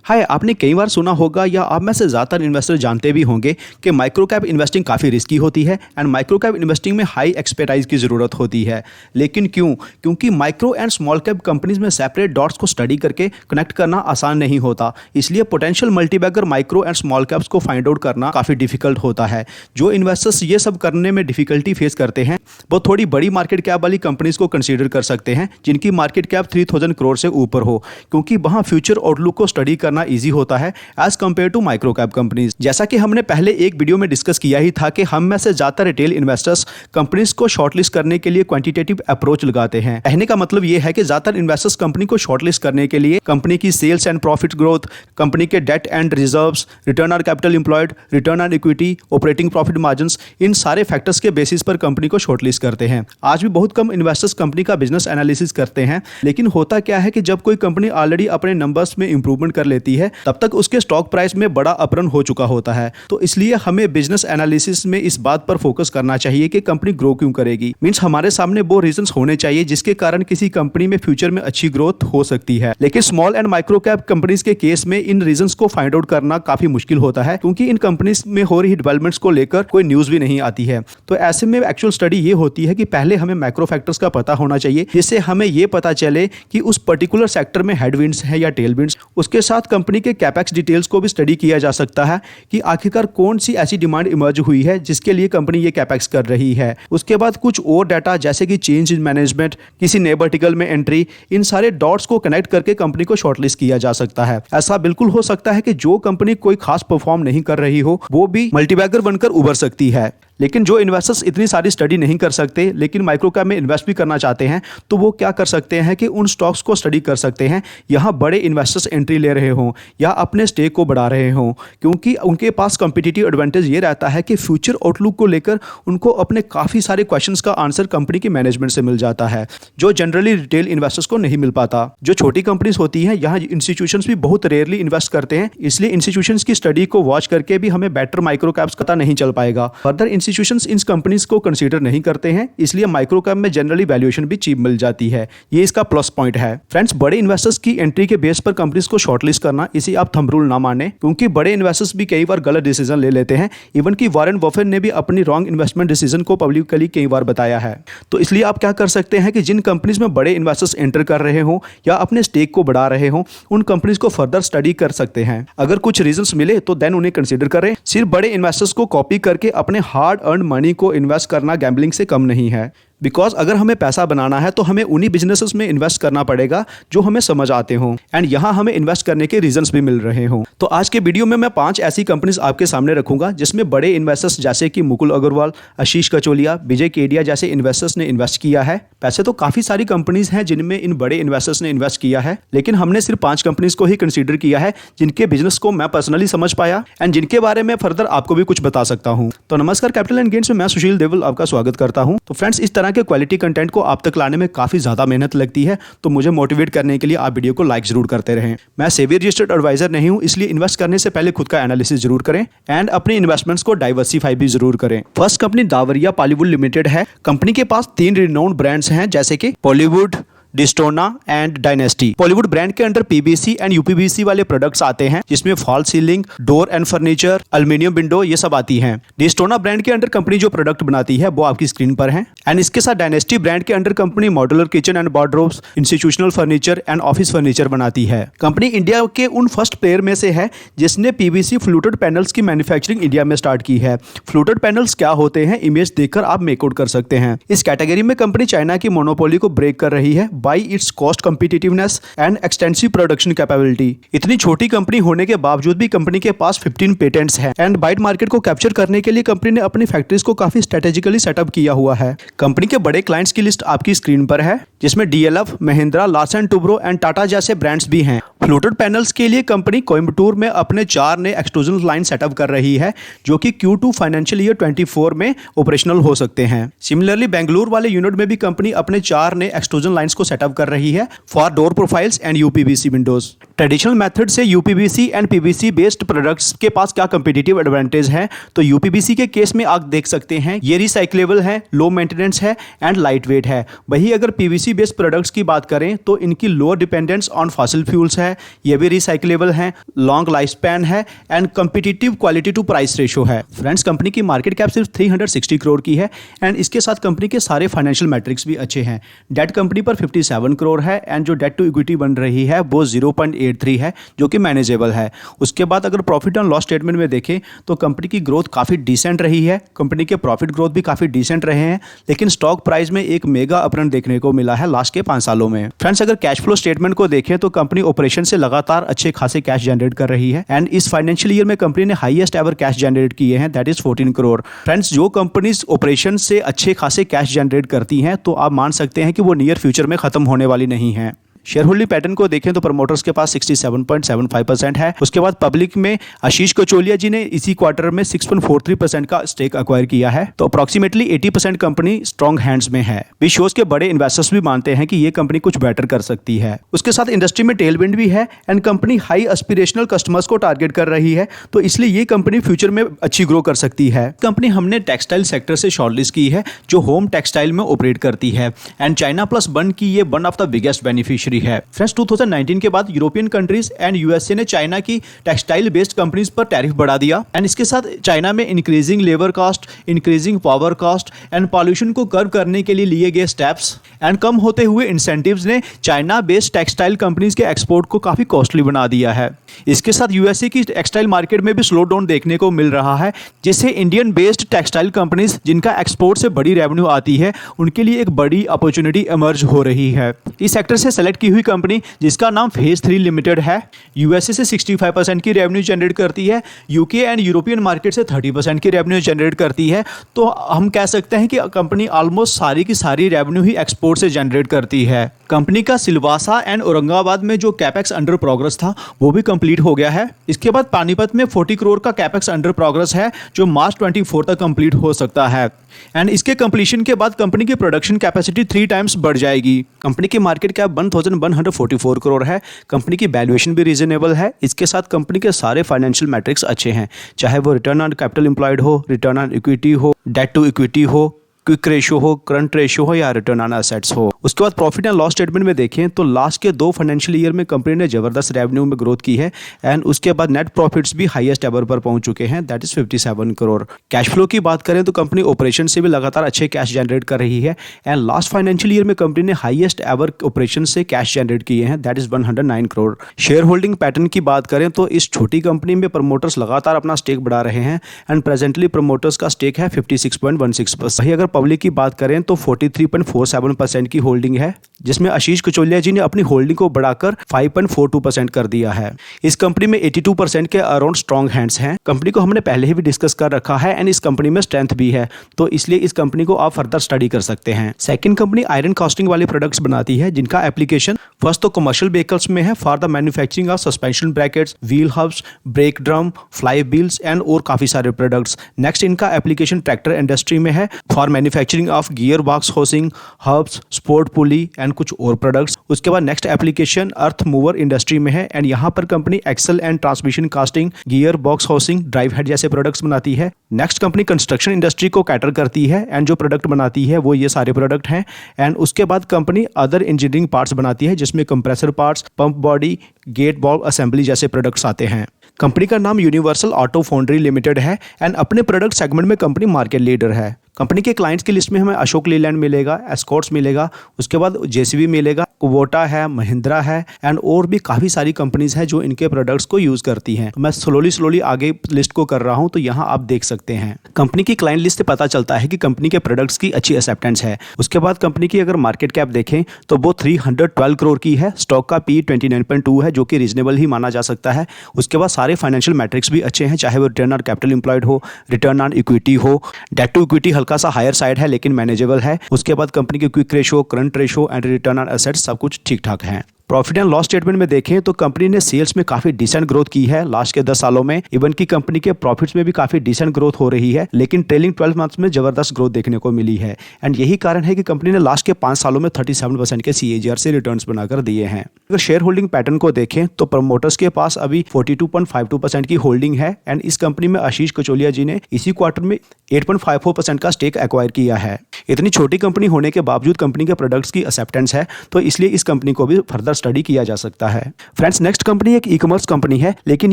हाय, आपने कई बार सुना होगा या आप में से ज़्यादातर इन्वेस्टर जानते भी होंगे कि माइक्रो कैप इन्वेस्टिंग काफ़ी रिस्की होती है एंड माइक्रो कैप इन्वेस्टिंग में हाई एक्सपर्टाइज की ज़रूरत होती है। लेकिन क्यों? क्योंकि micro and small cap companies में सेपरेट डॉट्स को स्टडी करके कनेक्ट करना आसान नहीं होता। इसलिए potential multibagger micro and small caps को फाइंड आउट करना काफ़ी डिफिकल्ट होता है। जो इन्वेस्टर्स ये सब करने में डिफिकल्टी फेस करते हैं वो थोड़ी बड़ी मार्केट कैप वाली कंपनीज को कंसीडर कर सकते हैं जिनकी मार्केट कैप 3000 करोड़ से ऊपर हो, क्योंकि वहाँ फ्यूचर आउटलुक को स्टडी करना ईजी होता है as compare to micro cap companies. जैसा कि हमने पहले एक वीडियो में डिस्कस किया ही था कि हम में से ज्यादातर रिटेल इन्वेस्टर्स कंपनीज को शॉर्टलिस्ट करने के लिए क्वांटिटेटिव अप्रोच लगाते हैं। कहने का मतलब यह है कि ज्यादातर इन्वेस्टर्स कंपनी को शॉर्टलिस्ट करने के लिए कंपनी की सेल्स एंड प्रॉफिट ग्रोथ, कंपनी के debt and reserves, return on capital employed, return on equity, operating profit margins, इन सारे फैक्टर्स के बेसिस पर कंपनी को शॉर्टलिस्ट करते हैं। आज भी बहुत कम इन्वेस्टर्स कंपनी का बिजनेस एनालिसिस करते हैं, लेकिन होता क्या है कि जब कोई कंपनी ऑलरेडी अपने नंबर्स में इंप्रूवमेंट कर लेती है तब तक उसके स्टॉक प्राइस में बड़ा अपरन हो चुका होता है। तो इसलिए हमें बिजनेस एनालिसिस में इस बात पर फोकस करना चाहिए कि कंपनी ग्रो क्यों करेगी। मींस हमारे सामने वो रीजंस होने चाहिए जिसके कारण किसी कंपनी में फ्यूचर में अच्छी ग्रोथ हो सकती है। लेकिन small and micro cap companies के केस में इन रीजंस को फाइंड आउट करना काफी मुश्किल होता है, क्योंकि इन कंपनीज में हो रही डेवलपमेंट्स को लेकर कोई न्यूज भी नहीं आती है। तो ऐसे में एक्चुअल स्टडी ये होती है कि पहले हमें मैक्रो फैक्टर्स का पता होना चाहिए, जिससे हमें ये पता चले कि उस पर्टिकुलर सेक्टर में हेडविंड्स है या टेलविंड्स। उसके साथ कंपनी के कैपेक्स डिटेल्स को भी स्टडी किया जा सकता है कि आखिरकार कौन सी ऐसी डिमांड इमर्ज हुई है जिसके लिए कंपनी ये कैपेक्स कर रही है। उसके बाद कुछ और डाटा जैसे कि चेंज इन मैनेजमेंट, किसी नए वर्टिकल में एंट्री, इन सारे डॉट्स को कनेक्ट करके कंपनी को शॉर्टलिस्ट किया जा सकता है। ऐसा बिल्कुल हो सकता है कि जो कंपनी कोई खास परफॉर्म नहीं कर रही हो वो भी मल्टीबैगर बनकर उभर सकती है। लेकिन जो इन्वेस्टर्स इतनी सारी स्टडी नहीं कर सकते लेकिन माइक्रो कैप में इन्वेस्ट भी करना चाहते हैं, तो वो क्या कर सकते हैं कि उन स्टॉक्स को स्टडी कर सकते हैं यहाँ बड़े इन्वेस्टर्स एंट्री ले रहे हों या अपने स्टेक को बढ़ा रहे हों, क्योंकि उनके पास कंपटीटिव एडवांटेज ये रहता है कि फ्यूचर आउटलुक को लेकर उनको अपने काफ़ी सारे क्वेश्चंस का आंसर कंपनी की मैनेजमेंट से मिल जाता है, जो जनरली रिटेल इन्वेस्टर्स को नहीं मिल पाता। जो छोटी कंपनीज होती हैं यहाँ इंस्टीट्यूशंस भी बहुत रेयरली इन्वेस्ट करते हैं, इसलिए इंस्टीट्यूशंस की स्टडी को वॉच करके भी हमें बेटर माइक्रो कैप्स पता नहीं चल पाएगा। फर्दर इंस्टीट्यूशंस इन कंपनीज को कंसीडर नहीं करते हैं, इसलिए माइक्रो कैप में जनरली वैल्यूएशन भी चीप मिल जाती है। ये इसका प्लस पॉइंट है। फ्रेंड्स, बड़े इन्वेस्टर्स की एंट्री के बेस पर कंपनीज को शॉर्टलिस्ट करना, इसे आप थंब रूल ना माने, क्योंकि बड़े इन्वेस्टर्स भी कई बार गलत डिसीजन ले लेते हैं। इवन कि वॉरेन बफेट ने भी अपनी रॉन्ग इन्वेस्टमेंट डिसीजन को पब्लिकली कई बार बताया है। तो इसलिए आप क्या कर सकते हैं कि जिन कंपनीज में बड़े इन्वेस्टर्स एंटर कर रहे हो या अपने स्टेक को बढ़ा रहे हो, उन कंपनीज को फर्दर स्टडी कर सकते हैं। अगर कुछ रीजंस मिले तो देन उन्हें कंसीडर करें। सिर्फ बड़े इन्वेस्टर्स को कॉपी करके अपने हार्ड अर्न मनी को इन्वेस्ट करना गैम्बलिंग से कम नहीं है। बिकॉज अगर हमें पैसा बनाना है तो हमें उन्हीं बिजनेसेस में इन्वेस्ट करना पड़ेगा जो हमें समझ आते हों एंड यहाँ हमें इन्वेस्ट करने के रीजंस भी मिल रहे हों। तो आज के वीडियो में मैं 5 ऐसी कंपनीज आपके सामने रखूंगा जिसमें बड़े इन्वेस्टर्स जैसे कि मुकुल अग्रवाल, आशीष कचोलिया, विजय केडिया जैसे इन्वेस्टर्स ने इन्वेस्ट किया है। वैसे तो काफी सारी कंपनीज हैं जिनमें इन बड़े इन्वेस्टर्स ने इन्वेस्ट किया है, लेकिन हमने सिर्फ 5 कंपनीज को ही कंसीडर किया है जिनके बिजनेस को मैं पर्सनली समझ पाया एंड जिनके बारे में फर्दर आपको भी कुछ बता सकता हूँ। तो नमस्कार, कैपिटल एंड गेन्स में मैं सुशील देवल आपका स्वागत करता हूँ। तो फ्रेंड्स, इस तरह के क्वालिटी कंटेंट को आप तक लाने में काफी ज्यादा मेहनत लगती है, तो मुझे मोटिवेट करने के लिए आप वीडियो को लाइक जरूर करते रहें। मैं सेबी रजिस्टर्ड एडवाइजर नहीं हूं, इसलिए इन्वेस्ट करने से पहले खुद का एनालिसिस जरूर करें एंड अपनी इन्वेस्टमेंट्स को डाइवर्सिफाई भी जरूर करें। फर्स्ट कंपनी दावरिया पॉलीवुड लिमिटेड है। कंपनी के पास 3 रिनाउंड ब्रांड्स हैं जैसे कि Polywood, Distona and Dynasty. Polywood brand के अंडर पीबीसी एंड यूपीवीसी वाले प्रोडक्ट्स आते हैं, जिसमें fall ceiling, door and furniture, aluminium window ये सब आती हैं। डिस्टोना ब्रांड के अंडर कंपनी जो प्रोडक्ट बनाती है वो आपकी स्क्रीन पर है। एंड इसके साथ डायनेस्टी ब्रांड के under company modular kitchen and wardrobes, institutional furniture and office furniture बनाती है। कंपनी इंडिया के उन फर्स्ट प्लेयर में से है जिसने पीवीसी फ्लूटेड पैनल्स की मैन्युफैक्चरिंग इंडिया में स्टार्ट की है। फ्लूटेड पैनल्स क्या होते हैं, इमेज देखकर आप मेकआउट कर सकते हैं। इस कैटेगरी में कंपनी चाइना की मोनोपोली को ब्रेक कर रही है by its cost competitiveness and extensive production capability. इतनी छोटी कंपनी होने के बावजूद भी कंपनी के पास 15 पेटेंट्स हैं एंड वाइड मार्केट को कैप्चर करने के लिए कंपनी ने अपनी फैक्ट्रीज को काफी स्ट्रेटेजिकली सेटअप किया हुआ है। कंपनी के बड़े क्लाइंट्स की लिस्ट आपकी स्क्रीन पर है, जिसमें DLF, Mahindra, Larsen Toubro and Tata जैसे ब्रांड्स भी हैं। फ्लूटेड पैनल्स के लिए कंपनी कोयम्बटूर में अपने 4 नए एक्सट्रूजन लाइन सेटअप कर रही है, जो कि Q2 फाइनेंशियल ईयर 24 में ऑपरेशनल हो सकते हैं। सिमिलरली बेंगलुरु वाले यूनिट में भी कंपनी अपने 4 नए एक्सट्रूजन लाइंस को सेटअप कर रही है for door profiles and UPVC windows. Traditional method से UPVC and PVC based products के पास क्या कंपटीटिव एडवांटेज है, तो यूपीवीसी के केस में आप देख सकते हैं ये रिसाइक्लेबल है, लो मेंटेनेंस है एंड लाइट वेट है। वही अगर पीवीसी बेस्ड प्रोडक्ट्स की बात करें तो इनकी lower dependence on fossil fuels है, ये भी रिसाइक्लेबल है, लॉन्ग लाइफ स्पैन है and competitive quality to price ratio है। फ्रेंड्स, कंपनी की मार्केट कैप सिर्फ 360 करोड़ की है एंड इसके साथ कंपनी के सारे फाइनेंशियल मैट्रिक्स भी अच्छे हैं। डेट कंपनी पर 57 करोड़ है एंड जो डेट टू इक्विटी बन रही है वो 0.83 है, जो कि मैनेजेबल है। उसके बाद अगर प्रॉफिट एंड लॉस स्टेटमेंट में देखें तो कंपनी की ग्रोथ काफ़ी डिसेंट रही है, कंपनी के प्रॉफिट ग्रोथ भी काफ़ी डिसेंट रहे हैं, लेकिन स्टॉक प्राइस में एक मेगा अपरन देखने को मिला है लास्ट के 5 सालों में। फ्रेंड्स, अगर कैश फ्लो स्टेटमेंट को देखें तो कंपनी ऑपरेशन से लगातार अच्छे खासे कैश जनरेट कर रही है एंड इस फाइनेंशियल ईयर में कंपनी ने हाईएस्ट एवर कैश जनरेट किए हैं, दैट इज 14 करोड़। फ्रेंड्स, जो कंपनीज ऑपरेशन से अच्छे खासे कैश जनरेट करती हैं तो आप मान सकते हैं कि वो नियर फ्यूचर में खत्म होने वाली नहीं है। शेयर होल्डिंग पैटर्न को देखें तो प्रमोटर्स के पास 67.75% है। उसके बाद पब्लिक में आशीष कचोलिया जी ने इसी क्वार्टर में 6.43% का स्टेक एक्वायर किया है, तो अप्रॉक्सीमेटली 80% कंपनी स्ट्रॉन्ग हैंड्स में है। विच शोज के बड़े इन्वेस्टर्स भी मानते हैं कि ये कंपनी कुछ बेटर कर सकती है। उसके साथ इंडस्ट्री में टेलविंड भी है and company high aspirational customers को टारगेट कर रही है, तो इसलिए ये कंपनी फ्यूचर में अच्छी ग्रो कर सकती है। कंपनी हमने टेक्सटाइल सेक्टर से शॉर्टलिस्ट की है जो होम टेक्सटाइल में ऑपरेट करती है एंड चाइना प्लस वन की ये one of the biggest beneficiary है। फ्रेंड्स, 2019 के बाद यूरोपियन कंट्रीज एंड यूएसए ने चाइना की टेक्सटाइल बेस्ड कंपनीज पर टैरिफ बढ़ा दिया एंड इसके साथ चाइना में increasing labour cost, increasing power cost and pollution को कर्व करने के लिए लिए गए स्टेप्स एंड कम होते हुए इंसेंटिव्स ने चाइना बेस्ड टेक्सटाइल कंपनीज के एक्सपोर्ट को काफी कॉस्टली बना दिया है। इसके साथ यूएसए की टेक्सटाइल मार्केट में भी स्लो डाउन देखने को मिल रहा है, जिससे इंडियन बेस्ड टेक्सटाइल कंपनीज जिनका एक्सपोर्ट से बड़ी रेवेन्यू आती है उनके लिए एक बड़ी अपॉर्चुनिटी इमर्ज हो रही है। इस सेक्टर से सेलेक्ट की हुई कंपनी जिसका नाम फेज 3 लिमिटेड है, यूएसए से 65% की रेवेन्यू जनरेट करती है, यूके एंड यूरोपियन मार्केट से 30% की रेवेन्यू जनरेट करती है, तो हम कह सकते हैं कि कंपनी ऑलमोस्ट सारी की सारी रेवेन्यू ही एक्सपोर्ट से जनरेट करती है। कंपनी का सिलवासा एंड औरंगाबाद में जो कैपेक्स अंडर प्रोग्रेस था वो भी कंप्लीट हो गया है। इसके बाद पानीपत में 40 करोड़ का कैपेक्स अंडर प्रोग्रेस है जो मार्च 24 तक कंप्लीट हो सकता है एंड इसके कंप्लीशन के बाद कंपनी की प्रोडक्शन कैपेसिटी 3 टाइम्स बढ़ जाएगी। कंपनी की मार्केट कैप 1144 करोड़ है। कंपनी की वैल्यूएशन भी रीजनेबल है। इसके साथ कंपनी के सारे फाइनेंशियल मैट्रिक्स अच्छे हैं, चाहे वो रिटर्न ऑन कैपिटल एम्प्लॉयड हो, रिटर्न ऑन इक्विटी हो, डेट टू इक्विटी हो, क्विक रेशियो हो, करंट रेशियो हो या रिटर्न ऑन एसेट्स हो। उसके बाद प्रॉफिट एंड लॉस स्टेटमेंट में देखें तो लास्ट के 2 फाइनेंशियल ईयर में कंपनी ने जबरदस्त रेवेन्यू में ग्रोथ की है एंड उसके बाद नेट प्रॉफिट्स भी हाईएस्ट एवर पर पहुंच चुके हैं, that is 57 crore. Cash flow की बात करें तो कंपनी ऑपरेशन से भी लगातार अच्छे कैश जनरेट कर रही है एंड लास्ट फाइनेंशियल ईयर में कंपनी ने हाईएस्ट एवर ऑपरेशन से कैश जनरेट किए हैं, that is 109 crore. Share holding pattern की बात करें तो इस छोटी कंपनी में प्रमोटर्स लगातार अपना स्टेक बढ़ा रहे हैं एंड प्रेजेंटली प्रमोटर्स का स्टेक है 56.16%। वही अगर पब्लिक की बात करें तो 43.47% की होल्डिंग है, जिसमें आशीष कचोलिया जी ने अपनी होल्डिंग को बढ़ाकर 5.42% कर दिया है। इस कंपनी में 82% के अराउंड स्ट्रॉन्ग हैंड्स हैं। कंपनी को हमने पहले ही भी डिस्कस कर रखा है एंड इस कंपनी में स्ट्रेंथ भी है, तो इसलिए इस कंपनी को आप फर्दर स्टडी कर सकते हैं। सेकंड कंपनी आयरन कास्टिंग वाले प्रोडक्ट्स बनाती है जिनका एप्लीकेशन फर्स्ट तो कमर्शियल व्हीकल्स में है for the manufacturing of suspension brackets, wheel hubs, brake drum, fly wheels and और काफी सारे प्रोडक्ट्स। नेक्स्ट इनका एप्लीकेशन ट्रैक्टर इंडस्ट्री में है for manufacturing of gear box housing, hubs, sport pulley and कुछ और प्रोडक्ट्स। उसके बाद next application earth mover industry में है एंड यहाँ पर company axle and transmission casting, gear box housing, drive head जैसे प्रोडक्ट्स बनाती है। नेक्स्ट कंपनी कंस्ट्रक्शन इंडस्ट्री को कैटर करती है एंड जो प्रोडक्ट बनाती है वो ये सारे प्रोडक्ट हैं एंड उसके बाद कंपनी अदर इंजीनियरिंग पार्ट्स बनाती है जिसमें compressor parts, pump body, gate ball assembly जैसे प्रोडक्ट्स आते हैं। कंपनी का नाम यूनिवर्सल ऑटो फाउंड्री लिमिटेड है एंड अपने प्रोडक्ट सेगमेंट में कंपनी मार्केट लीडर है। कंपनी के क्लाइंट्स की लिस्ट में हमें अशोक लीलैंड मिलेगा, एस्कॉर्ट्स मिलेगा, उसके बाद जेसीबी मिलेगा, कुबोटा है, महिंद्रा है एंड और भी काफ़ी सारी कंपनीज हैं जो इनके प्रोडक्ट्स को यूज़ करती हैं। मैं स्लोली आगे लिस्ट को कर रहा हूं तो यहाँ आप देख सकते हैं। कंपनी की क्लाइंट लिस्ट से पता चलता है कि कंपनी के प्रोडक्ट्स की अच्छी एक्सेप्टेंस है। उसके बाद कंपनी की अगर मार्केट कैप देखें तो वो 312 करोड़ की है। स्टॉक का P 29.2 है जो कि रीजनेबल ही माना जा सकता है। उसके बाद सारे फाइनेंशियल मैट्रिक्स भी अच्छे हैं, चाहे वो रिटर्न ऑन कैपिटल एम्प्लॉयड हो, रिटर्न ऑन इक्विटी हो, डेट टू इक्विटी हल्का सा हायर साइड है लेकिन मैनेजेबल है। उसके बाद कंपनी के quick ratio, current ratio and return on assets सब कुछ ठीक ठाक है। प्रॉफिट एंड लॉस स्टेटमेंट में देखें तो कंपनी ने सेल्स में काफी डिसेंट ग्रोथ की है लास्ट के 10 सालों में। इवन की कंपनी के प्रॉफिट्स में भी काफी डिसेंट ग्रोथ हो रही है, लेकिन ट्रेलिंग 12 मंथ्स में जबरदस्त ग्रोथ देखने को मिली है। एंड यही कारण है कि कंपनी ने लास्ट के 5 सालों में 37% के CAGR से रिटर्न्स बनाकर दिए हैं। अगर शेयर होल्डिंग पैटर्न को देखें तो प्रमोटर्स के पास अभी 42.52% की होल्डिंग है। एंड इस कंपनी में आशीष कचोलिया जी ने इसी क्वार्टर में 8.54% का स्टेक एक्वायर किया है। इतनी छोटी कंपनी होने के बावजूद कंपनी के प्रोडक्ट्स की एक्सेप्टेंस है, तो इसलिए इस कंपनी को भी फर्दर स्टडी किया जा सकता है। फ्रेंड्स, नेक्स्ट कंपनी एक ई-कॉमर्स कंपनी है, लेकिन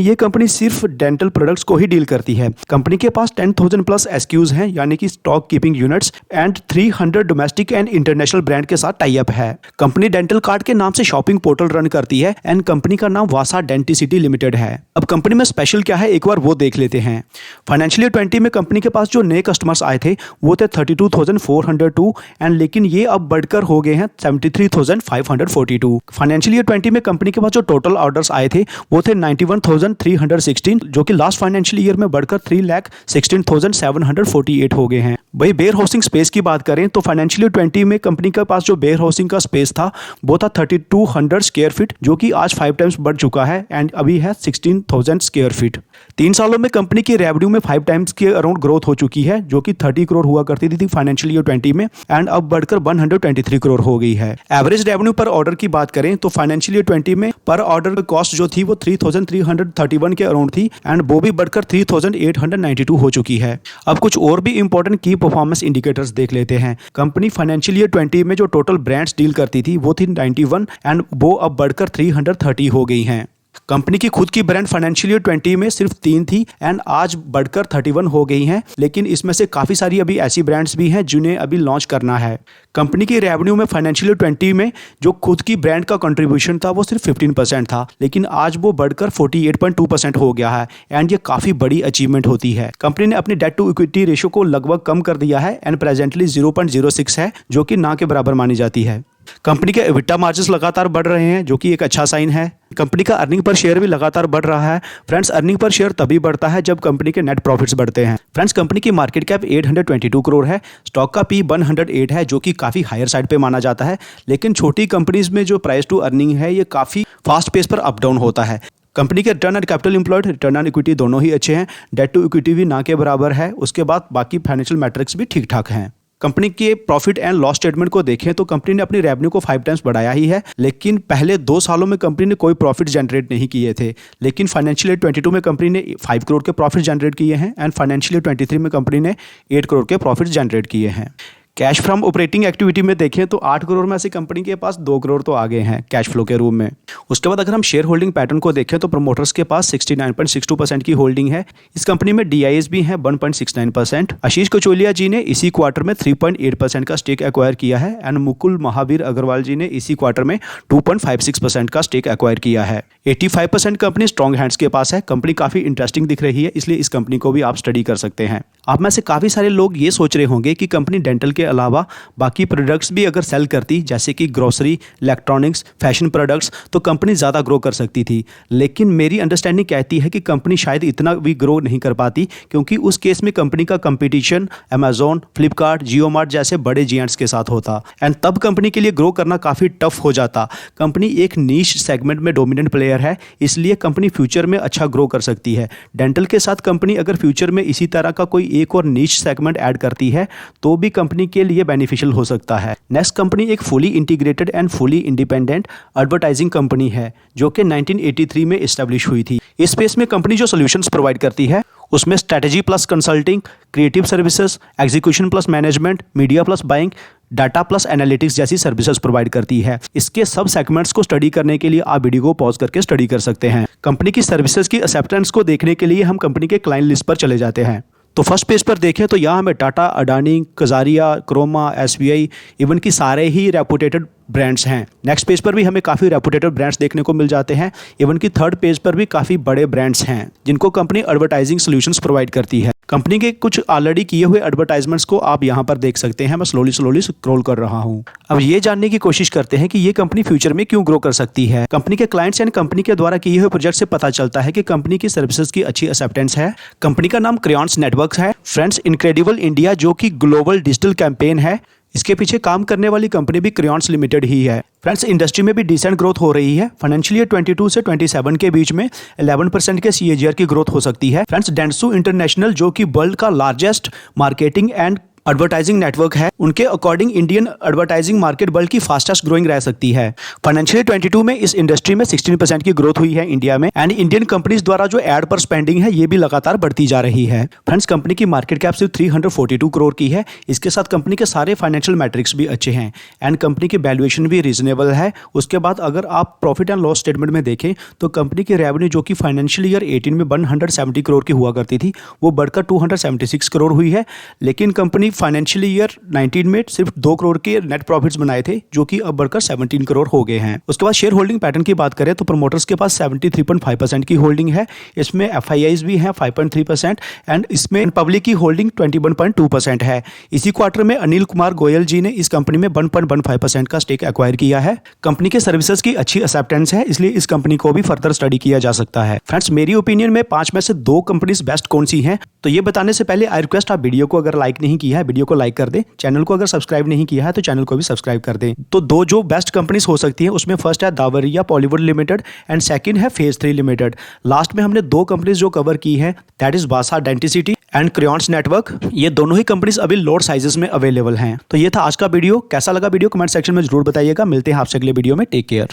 ये कंपनी सिर्फ डेंटल प्रोडक्ट्स को ही डील करती है। कंपनी के पास 10,000 प्लस SKUs हैं, यानी कि stock keeping units, and 300 domestic and international brand के साथ टाई अप है। कंपनी डेंटल कार्ड के नाम से शॉपिंग पोर्टल रन करती है एंड कंपनी का नाम वासा डेंटिसिटी लिमिटेड है। अब कंपनी में स्पेशल क्या है एक बार वो देख लेते हैं। फाइनेंशियल ईयर 20 में कंपनी के पास जो नए कस्टमर्स आए थे वो थे 32,402 एंड लेकिन ये अब बढ़कर हो गए हैं 73,542। फाइनेंशियल ईयर 20 में कंपनी के पास जो टोटल ऑर्डर्स आए थे वो थे 91,316, जो कि लास्ट फाइनेंशियल ईयर में बढ़कर 3,16,748 हो गए हैं। भाई वेयर हाउसिंग स्पेस की बात करें तो फाइनेंशियल ईयर 20 में कंपनी के पास जो वेयर हाउसिंग का स्पेस था वो था 3200 स्क्वायर फीट, जो कि आज 5 टाइम्स बढ़ चुका है एंड अभी है 16,000 स्क्वायर फीट। 3 सालों में कंपनी की रेवेन्यू में 5 टाइम्स के अराउंड ग्रोथ हो चुकी है, जो कि 30 करोड़ हुआ करती थी फाइनेंशियल ईयर 20 में एंड अब बढ़कर 123 करोड़ हो गई है। एवरेज रेवेन्यू पर ऑर्डर की बात करें तो फाइनेंशियल ईयर 20 में पर ऑर्डर कॉस्ट जो थी वो 3,331 के अराउंड थी एंड वो भी बढ़कर 3,892 हो चुकी है। अब कुछ और भी इंपॉर्टेंट की परफॉर्मेंस इंडिकेटर्स देख लेते हैं। कंपनी फाइनेंशियल ईयर 20 में जो टोटल ब्रांड्स डील करती थी वो थी 91 एंड वो अब बढ़कर 330 हो गई हैं। कंपनी की खुद की ब्रांड फाइनेंशियल ईयर 20 में सिर्फ 3 थी एंड आज बढ़कर 31 हो गई हैं, लेकिन इसमें से काफ़ी सारी अभी ऐसी ब्रांड्स भी हैं जिन्हें अभी लॉन्च करना है। कंपनी की रेवेन्यू में फाइनेंशियल ईयर 20 में जो खुद की ब्रांड का कंट्रीब्यूशन था वो सिर्फ 15% था, लेकिन आज वो बढ़कर 48.2% हो गया है एंड ये काफ़ी बड़ी अचीवमेंट होती है। कंपनी ने अपनी डेट टू इक्विटी रेशियो को लगभग कम कर दिया है एंड प्रेजेंटली 0.06 है, जो कि ना के बराबर मानी जाती है। कंपनी के एबिटा मार्जिन्स लगातार बढ़ रहे हैं, जो कि एक अच्छा साइन है। कंपनी का अर्निंग पर शेयर भी लगातार बढ़ रहा है। फ्रेंड्स, अर्निंग पर शेयर तभी बढ़ता है जब कंपनी के नेट प्रॉफिट्स बढ़ते हैं। फ्रेंड्स, कंपनी की मार्केट कैप 822 करोड़ है, स्टॉक का P 108 है, जो कि काफ़ी हायर साइड पे माना जाता है, लेकिन छोटी कंपनीज में जो प्राइस टू अर्निंग है ये काफ़ी फास्ट पेस पर अप डाउन होता है। कंपनी के return on capital employed, return on equity दोनों ही अच्छे हैं, डेट टू इक्विटी भी ना के बराबर है। उसके बाद बाकी फाइनेंशियल मैट्रिक्स भी ठीक ठाक हैं। कंपनी के प्रॉफिट एंड लॉस स्टेटमेंट को देखें तो कंपनी ने अपनी रेवेन्यू को 5 टाइम्स बढ़ाया ही है, लेकिन पहले 2 सालों में कंपनी ने कोई प्रॉफिट जनरेट नहीं किए थे। लेकिन फाइनेंशियल ईयर 22 में कंपनी ने 5 करोड़ के प्रॉफिट जनरेट किए हैं एंड फाइनेंशियल ईयर 23 में कंपनी ने 8 करोड़ के प्रॉफिट जनरेट किए हैं। कैश फ्रॉम ऑपरेटिंग एक्टिविटी में देखें तो 8 करोड़ में से कंपनी के पास 2 करोड़ तो आ गए हैं कैश फ्लो के रूप में। उसके बाद अगर हम शेयर होल्डिंग पैटर्न को देखें तो प्रमोटर्स के पास 69.62% की होल्डिंग है। इस कंपनी में DIS भी है 1.69%। आशीष कचोलिया जी ने इसी क्वार्टर में 3.8% का स्टेक एक्वायर किया है एंड मुकुल महावीर अग्रवाल जी ने इसी क्वार्टर में 2.56% का स्टेक एक्वायर किया है। 85% कंपनी स्ट्रॉन्ग हैंड्स के पास है। कंपनी काफ़ी इंटरेस्टिंग दिख रही है, इसलिए इस कंपनी को भी आप स्टडी कर सकते हैं। आप में से काफ़ी सारे लोग ये सोच रहे होंगे कि कंपनी डेंटल के अलावा बाकी प्रोडक्ट्स भी अगर सेल करती, जैसे कि ग्रोसरी, इलेक्ट्रॉनिक्स, फैशन प्रोडक्ट्स, तो कंपनी ज़्यादा ग्रो कर सकती थी। लेकिन मेरी अंडरस्टैंडिंग कहती है कि कंपनी शायद इतना भी ग्रो नहीं कर पाती, क्योंकि उस केस में कंपनी का कंपटीशन अमेजोन, फ्लिपकार्ट, जियो मार्ट जैसे बड़े जियांट्स के साथ होता एंड तब कंपनी के लिए ग्रो करना काफ़ी टफ हो जाता। कंपनी एक नीश सेगमेंट में डोमिनेंट प्लेयर है, इसलिए कंपनी फ्यूचर में अच्छा ग्रो कर सकती है। डेंटल के साथ कंपनी अगर फ्यूचर में इसी तरह का कोई एक और नीश सेगमेंट ऐड करती है तो भी कंपनी के लिए बेनिफिशियल हो सकता है। नेक्स्ट कंपनी एक fully integrated and fully independent advertising company है, जो कि 1983 में एस्टेब्लिश हुई थी। इस स्पेस में कंपनी जो सॉल्यूशंस प्रोवाइड करती है उसमें strategy plus consulting, creative services, execution plus management, media plus buying, data plus analytics जैसी सर्विसेज प्रोवाइड करती है। इसके सब सेगमेंट्स को स्टडी करने के लिए आप वीडियो को पॉज करके स्टडी कर सकते हैं। कंपनी की सर्विसेज की एक्सेप्टेंस को देखने के लिए हम कंपनी के क्लाइंट लिस्ट पर चले जाते हैं। तो फर्स्ट पेज पर देखें तो यहाँ हमें Tata, Adani, Kajaria, Croma, SBI even की सारे ही रेपुटेटेड ब्रांड्स हैं। नेक्स्ट पेज पर भी हमें काफ़ी रेपुटेटेड ब्रांड्स देखने को मिल जाते हैं। इवन की थर्ड पेज पर भी काफ़ी बड़े ब्रांड्स हैं जिनको कंपनी एडवर्टाइजिंग सॉल्यूशंस प्रोवाइड करती है। कंपनी के कुछ ऑलरेडी किए हुए एडवर्टाइजमेंट्स को आप यहाँ पर देख सकते हैं। मैं स्लोली स्क्रॉल कर रहा हूँ। अब ये जानने की कोशिश करते हैं कि ये कंपनी फ्यूचर में क्यों ग्रो कर सकती है। कंपनी के क्लाइंट्स एंड कंपनी के द्वारा किए हुए प्रोजेक्ट से पता चलता है कि कंपनी की सर्विसेज की अच्छी एक्सेप्टेंस है। कंपनी का नाम क्रेयॉन्स नेटवर्क्स है। फ्रेंड्स, इनक्रेडिबल इंडिया जो कि ग्लोबल डिजिटल कैंपेन है, इसके पीछे काम करने वाली कंपनी भी क्रेयॉन्स लिमिटेड ही है। फ्रेंड्स, इंडस्ट्री में भी डिसेंट ग्रोथ हो रही है। फाइनेंशियल ईयर 22 से 27 के बीच में 11% के CAGR की ग्रोथ हो सकती है। फ्रेंड्स, डेंसो इंटरनेशनल जो कि वर्ल्ड का largest marketing and advertising network है, उनके according Indian advertising market world की फास्टेस्ट ग्रोइंग रह सकती है। फाइनेंशियल 22 में इस इंडस्ट्री में 16% की ग्रोथ हुई है इंडिया में, एंड इंडियन कंपनीज द्वारा जो एड पर स्पेंडिंग है ये भी लगातार बढ़ती जा रही है। फ्रेंड्स, कंपनी की मार्केट कैप सिर्फ 342 करोड़ की है। इसके साथ कंपनी के सारे फाइनेंशियल मैट्रिक्स भी अच्छे हैं एंड कंपनी की वैल्यूएशन भी रीजनेबल है। उसके बाद अगर आप प्रॉफिट एंड लॉस स्टेटमेंट में देखें तो कंपनी की रेवेन्यू जो कि फाइनेंशियल ईयर 18 में 170 करोड़ की हुआ करती थी, वो बढ़कर 276 करोड़ हुई है। लेकिन कंपनी फाइनेंशियल ईयर 19 में सिर्फ 2 करोड़ के नेट प्रॉफिट्स बनाए थे, जो कि अब बढ़कर 17 करोड़ हो गए हैं। उसके बाद शेयर होल्डिंग पैटर्न की बात करें तो प्रमोटर्स के पास 73.5% की होल्डिंग है। इसमें FIIs भी हैं 5.3% एंड इसमें पब्लिक की होल्डिंग 21.2% है। इसी क्वार्टर में अनिल कुमार गोयल जी ने इस कंपनी में 1.15% का स्टेक एक्वायर किया है। कंपनी के सर्विसेज की अच्छी एक्सेप्टेंस है, इसलिए इस कंपनी को भी फर्दर स्टडी किया जा सकता है। फ्रेंड्स, मेरी ओपिनियन में 5 में से 2 कंपनीज बेस्ट कौन सी हैं, तो ये बताने से पहले आई रिक्वेस्ट आप वीडियो को अगर लाइक नहीं किया है वीडियो को लाइक कर दें, चैनल को अगर सब्सक्राइब नहीं किया है तो चैनल को भी सब्सक्राइब कर दें। तो 2 जो बेस्ट कंपनीज हो सकती हैं उसमें फर्स्ट है दावरिया पॉलीवुड लिमिटेड एंड सेकंड है फेज 3 लिमिटेड। लास्ट में हमने 2 कंपनीज जो कवर की हैं, दैट इज बासा डेंटिसिटी एंड क्रेयॉन्स नेटवर्क। ये दोनों ही कंपनीज अभी लोड साइजेस में अवेलेबल हैं। तो ये था आज का वीडियो। कैसा लगा वीडियो कमेंट सेक्शन में जरूर बताइएगा। मिलते हैं आपसे अगले वीडियो में। Take care.